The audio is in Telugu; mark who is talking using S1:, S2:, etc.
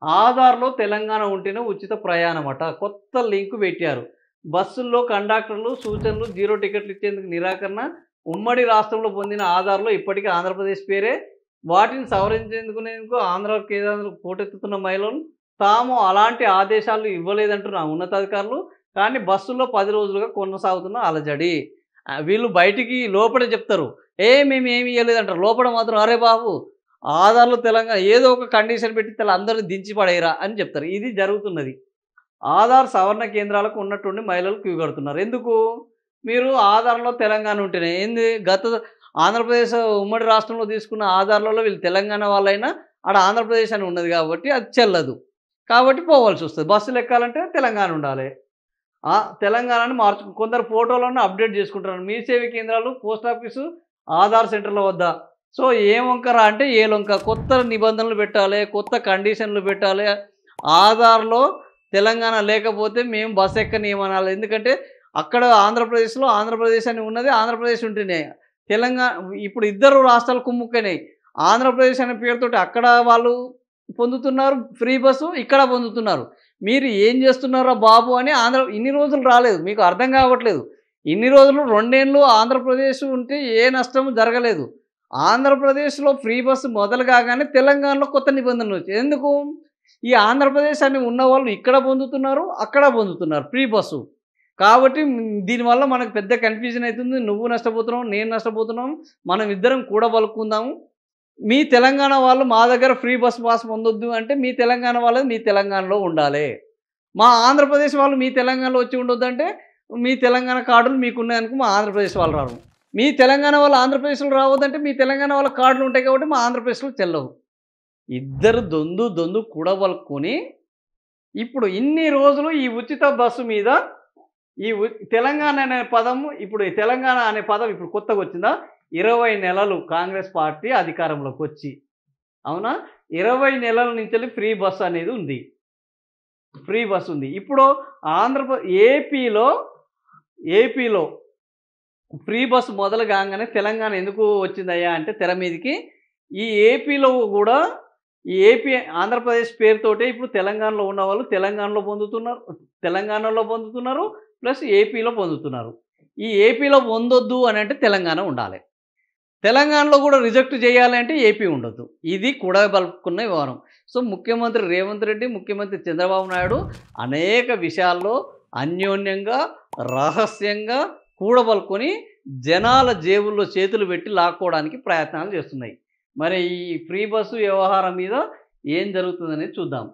S1: ఆధార్‌లో తెలంగాణ ఉంటేనే ఉచిత ప్రయాణమట. కొత్త లింక్ పెట్టారు. బస్సుల్లో కండక్టర్లు సూచనలు జీరో టికెట్లు ఇచ్చేందుకు నిరాకరణ. ఉమ్మడి రాష్ట్రంలో పొందిన ఆధార్‌లో ఇప్పటికీ ఆంధ్రప్రదేశ్ పేరే. వాటిని సవరించేందుకు ఆంధ్ర కేంద్రాలకు పోటెత్తుతున్న మహిళలు తాము అలాంటి ఆదేశాలు ఇవ్వలేదంటున్న ఉన్నతాధికారులు. కానీ బస్సుల్లో 10 రోజులుగా కొనసాగుతున్న అలజడి. వీళ్ళు బయటికి లోపలే చెప్తారు. మేమేమి ఇయ్యలేదంటారు. లోపల మాత్రం అరే బాబు! ఆధార్‌లో తెలంగాణ ఏదో ఒక కండిషన్ పెట్టి అందరిని దించి పడేయరా అని చెప్తారు. ఇది జరుగుతున్నది. ఆధార్ సవరణ కేంద్రాలకు ఉన్నట్టుండి మహిళలు క్యూ కడుతున్నారు. ఎందుకు? మీరు ఆధార్‌లో తెలంగాణ ఉంటేనే ఏంది ఆంధ్రప్రదేశ్ ఉమ్మడి రాష్ట్రంలో తీసుకున్న ఆధార్‌లలో వీళ్ళు తెలంగాణ వాళ్ళైనా ఆడ ఆంధ్రప్రదేశ్ అని ఉన్నది కాబట్టి అది చెల్లదు. కాబట్టి పోవాల్సొస్తది. బస్సులు ఎక్కాలంటే తెలంగాణ ఉండాలి. తెలంగాణని కొందరు ఫోటోలను అప్డేట్ చేసుకుంటున్నారు. మీ సేవా కేంద్రాలు, పోస్ట్ ఆఫీసు, ఆధార్ సెంటర్ల వద్ద. సో ఏ వంకరా అంటే ఏ లొంక. కొత్త నిబంధనలు పెట్టాలి, కొత్త కండిషన్లు పెట్టాలి. ఆధార్‌లో తెలంగాణ లేకపోతే మేము బస్ ఎక్కనీయమనాలి. ఎందుకంటే అక్కడ ఆంధ్రప్రదేశ్‌లో ఆంధ్రప్రదేశ్ అని ఉన్నది. ఆంధ్రప్రదేశ్ ఉంటేనే ఇప్పుడు ఇద్దరు రాష్ట్రాలు కుమ్ముక్కయినాయి. ఆంధ్రప్రదేశ్ అనే పేరుతోటి అక్కడ వాళ్ళు పొందుతున్నారు ఫ్రీ బస్సు, ఇక్కడ పొందుతున్నారు. మీరు ఏం చేస్తున్నారా బాబు అని ఇన్ని రోజులు రాలేదు. మీకు అర్థం కావట్లేదు. ఇన్ని రోజులు 2 ఏళ్ళు ఆంధ్రప్రదేశ్ ఉంటే ఏ నష్టం జరగలేదు. ఆంధ్రప్రదేశ్‌లో ఫ్రీ బస్సు మొదలు కాగానే తెలంగాణలో కొత్త నిబంధనలు వచ్చాయి. ఎందుకు? ఈ ఆంధ్రప్రదేశ్ అని ఉన్నవాళ్ళు ఇక్కడ పొందుతున్నారు, అక్కడ పొందుతున్నారు ఫ్రీ బస్సు. కాబట్టి దీనివల్ల మనకు పెద్ద కన్‌ఫ్యూజన్ అయితుంది. నువ్వు నష్టపోతున్నావు, నేను నష్టపోతున్నాం. మనం ఇద్దరం కూడబలుక్కుందాము. మీ తెలంగాణ వాళ్ళు మా దగ్గర ఫ్రీ బస్ పాస్ పొందొద్దు అంటే మీ తెలంగాణ వాళ్ళది మీ తెలంగాణలో ఉండాలి. మా ఆంధ్రప్రదేశ్ వాళ్ళు మీ తెలంగాణలో వచ్చి ఉండొద్దంటే మీ తెలంగాణ కార్డులు మీకున్నాయనుకో మా ఆంధ్రప్రదేశ్ వాళ్ళు రారు. మీ తెలంగాణ వాళ్ళు ఆంధ్రప్రదేశ్‌లో రావద్దంటే మీ తెలంగాణ వాళ్ళ కార్డులు ఉంటాయి కాబట్టి మా ఆంధ్రప్రదేశ్‌లో చెల్లవు. ఇద్దరు దొందు కూడబలుక్కొని ఇప్పుడు ఇన్ని రోజులు ఈ ఉచిత బస్సు మీద తెలంగాణ అనే పదము ఇప్పుడు ఈ తెలంగాణ అనే పదం ఇప్పుడు కొత్తగొచ్చిందా? 20 నెలలు కాంగ్రెస్ పార్టీ అధికారంలోకి వచ్చి. అవునా? 20 నెలల నుంచెల్లి ఫ్రీ బస్ అనేది ఉంది. ఫ్రీ బస్ ఉంది. ఇప్పుడు ఏపీలో ఏపీలో ఫ్రీ బస్ మొదలు కాంగానే తెలంగాణ ఎందుకు వచ్చిందయ్యా అంటే తెర మీదికి ఈ ఏపీలో కూడా ఆంధ్రప్రదేశ్ పేరుతోటే ఇప్పుడు తెలంగాణలో ఉన్నవాళ్ళు తెలంగాణలో పొందుతున్నారు. ప్లస్ ఏపీలో పొందుతున్నారు. ఈ ఏపీలో పొందొద్దు అని అంటే తెలంగాణ ఉండాలి. తెలంగాణలో కూడా రిజెక్ట్ చేయాలి అంటే ఏపీ ఉండొద్దు. ఇది కూడబలుక్కున్న వ్యవహారం. సో ముఖ్యమంత్రి రేవంత్ రెడ్డి, ముఖ్యమంత్రి చంద్రబాబు నాయుడు అనేక విషయాల్లో అన్యోన్యంగా, రహస్యంగా కూడబలుక్కొని జనాల జేబుల్లో చేతులు పెట్టి లాక్కోవడానికి ప్రయత్నాలు చేస్తున్నాయి. మరి ఈ ఫ్రీ బస్సు వ్యవహారం మీద ఏం జరుగుతుందనేది చూద్దాం.